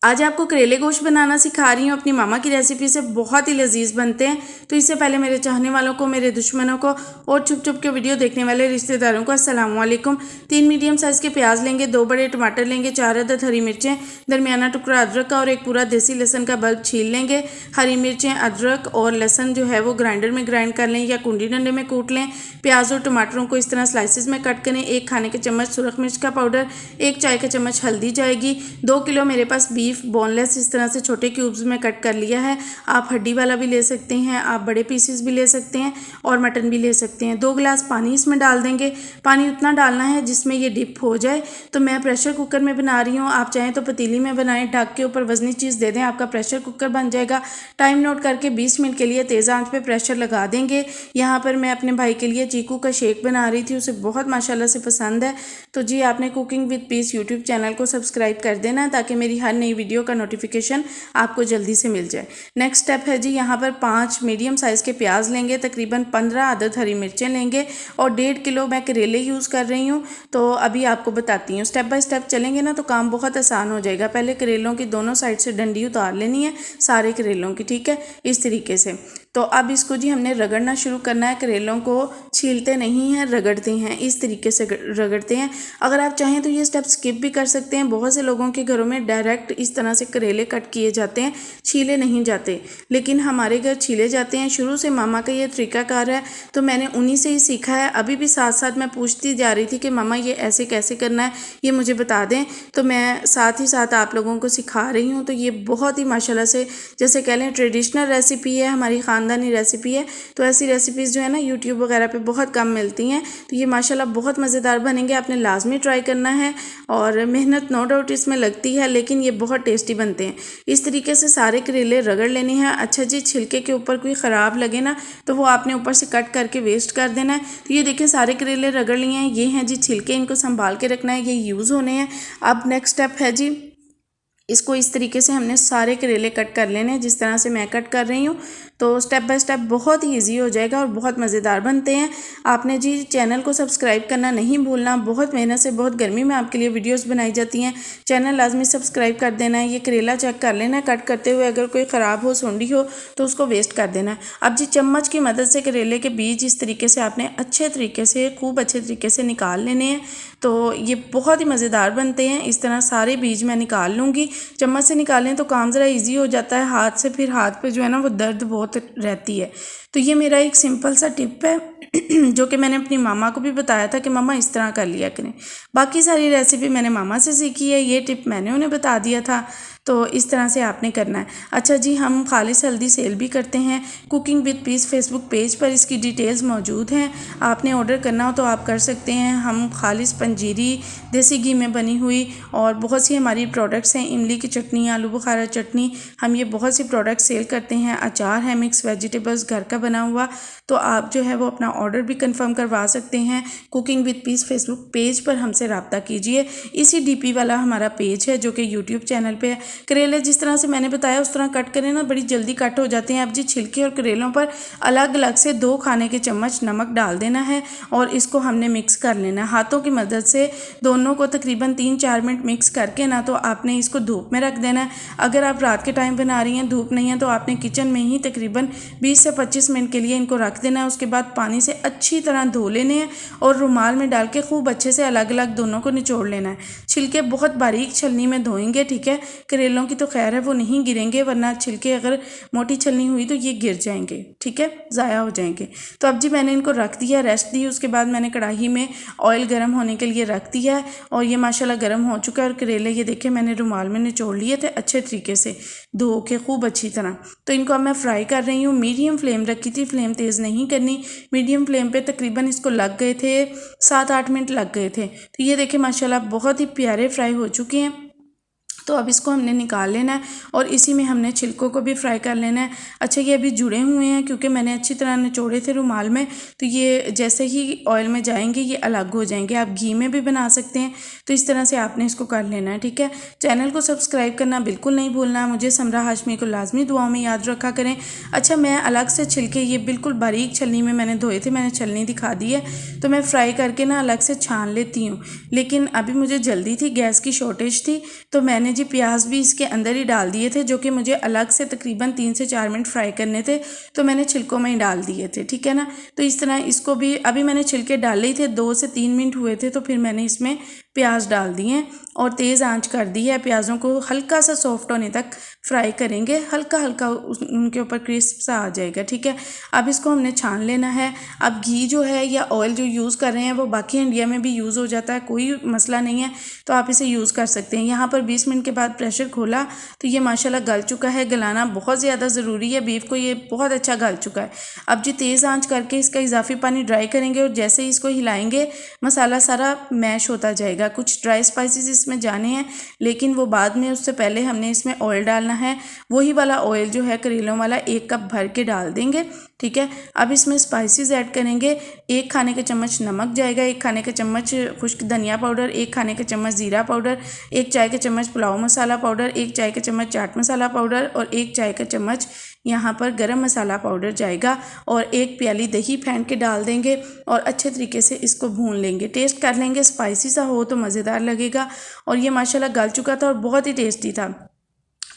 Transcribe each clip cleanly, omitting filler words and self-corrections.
आज आपको करेले गोश्त बनाना सिखा रही हूँ अपनी मामा की रेसिपी से। बहुत ही लजीज बनते हैं। तो इससे पहले मेरे चाहने वालों को, मेरे दुश्मनों को और छुप छुप के वीडियो देखने वाले रिश्तेदारों को अस्सलाम वालेकुम। 3 मीडियम साइज़ के प्याज लेंगे, 2 बड़े टमाटर लेंगे, 4 अदद हरी मिर्चें, दरमियाना टुकड़ा अदरक का और एक पूरा देसी लहसन का बल्ब छील लेंगे। हरी मिर्चें, अदरक और लहसन जो है वो ग्राइंडर में ग्राइंड कर लें या कुंडी डंडे में कूट लें। प्याज और टमाटरों को इस तरह स्लाइसिस में कट करें। 1 खाने के चम्मच सुरख मिर्च का पाउडर, 1 चाय का चम्मच हल्दी जाएगी। 2 किलो मेरे पास बीफ बोनलेस इस तरह से छोटे क्यूब्स में कट कर लिया है। आप हड्डी वाला भी ले सकते हैं, आप बड़े पीसेस भी ले सकते हैं और मटन भी ले सकते हैं। 2 गिलास पानी इसमें डाल देंगे। पानी उतना डालना है जिसमें ये डिप हो जाए। तो मैं प्रेशर कुकर में बना रही हूँ, आप चाहें तो पतीली में बनाएं। ढक के ऊपर वजनी चीज़ दे दें, आपका प्रेशर कुकर बन जाएगा। टाइम नोट करके 20 मिनट के लिए तेज़ आंच पे प्रेशर लगा देंगे। यहाँ पर मैं अपने भाई के लिए चीकू का शेक बना रही थी, उसे बहुत माशाल्लाह से पसंद है। तो जी आपने cooking with piece YouTube channel को सब्सक्राइब कर देना ताकि मेरी हर नई वीडियो का नोटिफिकेशन आपको जल्दी से मिल जाए। नेक्स्ट स्टेप है जी, यहाँ पर 5 मीडियम साइज़ के प्याज लेंगे, तकरीबन 15 अदद हरी मिर्चें लेंगे और 1.5 किलो मैं करेले यूज़ कर रही हूँ। तो अभी आपको बताती हूँ, स्टेप बाय स्टेप चलेंगे ना तो काम बहुत आसान हो जाएगा। पहले करेलों की दोनों साइड से डंडी उतार लेनी है, सारे करेलों की, ठीक है, इस तरीके से। तो अब इसको जी हमने रगड़ना शुरू करना है। करेलों को छीलते नहीं हैं, रगड़ते हैं, इस तरीके से रगड़ते हैं। अगर आप चाहें तो ये स्टेप स्किप भी कर सकते हैं। बहुत से लोगों के घरों में डायरेक्ट इस तरह से करेले कट किए जाते हैं, छीले नहीं जाते, लेकिन हमारे घर छीले जाते हैं। शुरू से मामा का ये तरीकाकार है, तो मैंने उन्हीं से ही सीखा है। अभी भी साथ साथ मैं पूछती जा रही थी कि मामा ये ऐसे कैसे करना है, ये मुझे बता दें। तो मैं साथ ही साथ आप लोगों को सिखा रही हूँ। तो ये बहुत ही माशाल्लाह से, जैसे कह लें, ट्रेडिशनल रेसिपी है, हमारी ख़ानदानी रेसिपी है। तो ऐसी रेसिपीज़ जो है ना यूट्यूब वगैरह पे बहुत कम मिलती हैं। तो ये माशाल्लाह बहुत मज़ेदार बनेंगे, आपने लाजमी ट्राई करना है। और मेहनत नो डाउट इसमें लगती है, लेकिन ये बहुत टेस्टी बनते हैं। इस तरीके से सारे करेले रगड़ लेने हैं। अच्छा जी, छिलके के ऊपर कोई ख़राब लगे ना तो वो आपने ऊपर से कट करके वेस्ट कर देना है। तो ये देखिए सारे करेले रगड़ लिए हैं, ये हैं जी छिलके, इनको संभाल के रखना है, ये यूज़ होने हैं। अब नेक्स्ट स्टेप है जी, इसको इस तरीके से हमने सारे करेले कट कर लेने हैं जिस तरह से मैं कट कर रही हूँ। तो स्टेप बाय स्टेप बहुत ही ईजी हो जाएगा और बहुत मज़ेदार बनते हैं। आपने जी चैनल को सब्सक्राइब करना नहीं भूलना। बहुत मेहनत से, बहुत गर्मी में आपके लिए वीडियोस बनाई जाती हैं। चैनल लाजमी सब्सक्राइब कर देना है। ये करेला चेक कर लेना है कट करते हुए, अगर कोई ख़राब हो, सुंडी हो तो उसको वेस्ट कर देना है। अब जी चम्मच की मदद से करेले के बीज इस तरीके से आपने अच्छे तरीके से, खूब अच्छे तरीके से निकाल लेने हैं। तो ये बहुत ही मज़ेदार बनते हैं। इस तरह सारे बीज मैं निकाल लूँगी। चम्मच से निकालें तो काम ज़रा इजी हो जाता है, हाथ से फिर हाथ पे जो है ना वो दर्द बहुत रहती है। तो ये मेरा एक सिंपल सा टिप है जो कि मैंने अपनी मामा को भी बताया था कि मामा इस तरह कर लिया करें। बाकी सारी रेसिपी मैंने मामा से सीखी है, ये टिप मैंने उन्हें बता दिया था। तो इस तरह से आपने करना है। अच्छा जी, हम खालिस हल्दी सेल भी करते हैं। Cooking with piece Facebook page पर इसकी डिटेल्स मौजूद हैं, आपने ऑर्डर करना हो तो आप कर सकते हैं। हम खालिस पंजीरी देसी घी में बनी हुई और बहुत सी हमारी प्रोडक्ट्स हैं, इमली की चटनी, आलू बुखारा चटनी, हम ये बहुत सी प्रोडक्ट्स सेल करते हैं। अचार है, मिक्स वेजिटेबल्स घर का बना हुआ। तो आप जो है वो अपना ऑर्डर भी कंफर्म करवा सकते हैं। Cooking with piece Facebook page पर हमसे रब्ता कीजिए। इसी डीपी वाला हमारा पेज है जो कि यूट्यूब चैनल पे है। करेले जिस तरह से मैंने बताया उस तरह कट करें ना, बड़ी जल्दी कट हो जाते हैं। अब जी छिलके और करेलों पर अलग अलग से 2 खाने के चम्मच नमक डाल देना है और इसको हमने मिक्स कर लेना है हाथों की मदद से। दोनों को तकरीबन 3-4 मिनट मिक्स करके ना तो आपने इसको धूप में रख देना है। अगर आप रात के टाइम बना रही हैं, धूप नहीं है, तो आपने किचन में ही तकरीबन 20 से 25 मिनट के लिए इनको रख देना है। उसके बाद पानी से अच्छी तरह धो लेने हैं और रुमाल में डाल के खूब अच्छे से अलग अलग दोनों को निचोड़ लेना है। छिलके बहुत बारीक छलनी में धोएंगे, ठीक है। करेलों की तो खैर है वो नहीं गिरेंगे, वरना छिलके अगर मोटी छलनी हुई तो ये गिर जाएंगे, ठीक है, ज़ाया हो जाएंगे। तो अब जी मैंने इनको रख दिया, रेस्ट दी। उसके बाद मैंने कढ़ाई में ऑयल गर्म होने के लिए रख दिया है और ये माशाल्लाह गर्म हो चुका है। और करेले ये देखिए मैंने रुमाल में निचोड़ लिए थे अच्छे तरीके से धो के खूब अच्छी तरह। तो इनको अब मैं फ्राई कर रही हूँ। मीडियम फ्लेम रखी थी, फ्लेम तेज़ नहीं करनी। मीडियम फ्लेम पे तकरीबन इसको लग गए थे 7-8 मिनट लग गए थे। तो ये देखिए माशाल्लाह बहुत ही प्यारे फ्राई हो चुके हैं। तो अब इसको हमने निकाल लेना है और इसी में हमने छिलकों को भी फ्राई कर लेना है। अच्छा, ये अभी जुड़े हुए हैं क्योंकि मैंने अच्छी तरह निचोड़े थे रुमाल में। तो ये जैसे ही ऑयल में जाएंगे ये अलग हो जाएंगे। आप घी में भी बना सकते हैं। तो इस तरह से आपने इसको कर लेना है, ठीक है। चैनल को सब्सक्राइब करना बिल्कुल नहीं भूलना। मुझे समरा हाशमी को लाजमी दुआओं में याद रखा करें। अच्छा, मैं अलग से छिलके ये बिल्कुल बारीक छलनी में मैंने धोए थे, मैंने छलनी दिखा दी है। तो मैं फ्राई करके ना अलग से छान लेती हूँ, लेकिन अभी मुझे जल्दी थी, गैस की शॉर्टेज थी, तो मैंने मैंने जी प्याज भी इसके अंदर ही डाल दिए थे, जो कि मुझे अलग से तकरीबन 3 से 4 मिनट फ्राई करने थे, तो मैंने छिलकों में ही डाल दिए थे, ठीक है ना। तो इस तरह इसको भी अभी मैंने छिलके डाले ही थे, 2 से 3 मिनट हुए थे, तो फिर मैंने इसमें प्याज डाल दिए और तेज़ आंच कर दी है। प्याज़ों को हल्का सा सॉफ्ट होने तक फ्राई करेंगे, हल्का हल्का उनके ऊपर क्रिस्प सा आ जाएगा, ठीक है। अब इसको हमने छान लेना है। अब घी जो है या ऑयल जो यूज़ कर रहे हैं वो बाकी इंडिया में भी यूज़ हो जाता है, कोई मसला नहीं है, तो आप इसे यूज़ कर सकते हैं। यहाँ पर 20 मिनट के बाद प्रेशर खोला तो ये माशाल्लाह गल चुका है। गलाना बहुत ज़्यादा ज़रूरी है बीफ को, ये बहुत अच्छा गल चुका है। अब जी तेज़ आंच करके इसका इजाफी पानी ड्राई करेंगे और जैसे ही इसको हिलाएंगे मसाला सारा मैश होता जाएगा। कुछ ड्राई स्पाइसेस इसमें जाने हैं, लेकिन वो बाद में, उससे पहले हमने इसमें ऑयल डालना है। वही वाला ऑयल जो है करेलों वाला 1 कप भर के डाल देंगे, ठीक है। अब इसमें स्पाइसेस ऐड करेंगे। 1 खाने का चम्मच नमक जाएगा, 1 खाने का चम्मच खुश्क धनिया पाउडर, 1 खाने का चम्मच ज़ीरा पाउडर, 1 चाय का चम्मच पुलाव मसाला पाउडर, 1 चाय का चम्मच चाट मसाला पाउडर और 1 चाय का चम्मच यहाँ पर गरम मसाला पाउडर जाएगा और 1 प्याली दही फेंट के डाल देंगे और अच्छे तरीके से इसको भून लेंगे। टेस्ट कर लेंगे, स्पाइसी सा हो तो मज़ेदार लगेगा। और ये माशाल्लाह गल चुका था और बहुत ही टेस्टी था।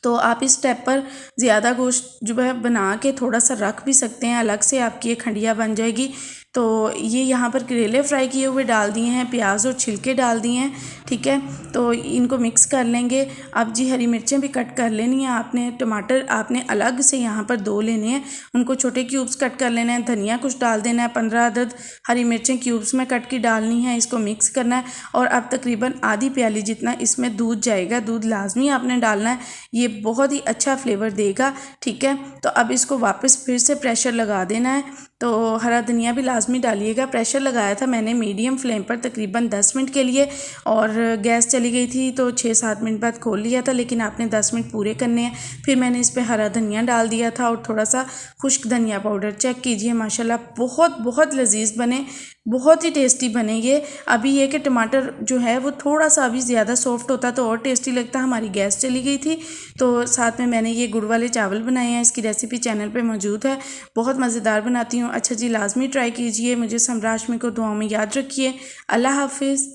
तो आप इस स्टेप पर ज़्यादा गोश्त जो है बना के थोड़ा सा रख भी सकते हैं, अलग से आपकी एक हंडिया बन जाएगी। तो ये यहाँ पर करेले फ्राई किए हुए डाल दिए हैं, प्याज और छिलके डाल दिए हैं, ठीक है। तो इनको मिक्स कर लेंगे। अब जी हरी मिर्चें भी कट कर लेनी है आपने, टमाटर आपने अलग से यहाँ पर 2 लेने हैं, उनको छोटे क्यूब्स कट कर लेना है। धनिया कुछ डाल देना है, 15 अदद हरी मिर्चें क्यूब्स में कट की डालनी है। इसको मिक्स करना है और अब तकरीबन आधी प्याली जितना इसमें दूध जाएगा। दूध लाजमी आपने डालना है, ये बहुत ही अच्छा फ्लेवर देगा, ठीक है। तो अब इसको वापस फिर से प्रेशर लगा देना है। तो हरा धनिया भी लाजमी डालिएगा। प्रेशर लगाया था मैंने मीडियम फ्लेम पर तकरीबन 10 मिनट के लिए और गैस चली गई थी तो 6-7 मिनट बाद खोल लिया था, लेकिन आपने 10 मिनट पूरे करने हैं। फिर मैंने इस पर हरा धनिया डाल दिया था और थोड़ा सा खुश्क धनिया पाउडर। चेक कीजिए माशाल्लाह बहुत बहुत लजीज बने, बहुत ही टेस्टी बने ये। अभी ये कि टमाटर जो है वो थोड़ा सा अभी ज़्यादा सॉफ्ट होता तो और टेस्टी लगता। हमारी गैस चली गई थी तो साथ में मैंने ये गुड़ वाले चावल बनाए हैं, इसकी रेसिपी चैनल पे मौजूद है, बहुत मज़ेदार बनाती हूँ। अच्छा जी, लाजमी ट्राई कीजिए। मुझे सम्राशमी को दुआओं में याद रखिए। अल्लाह हाफिज़।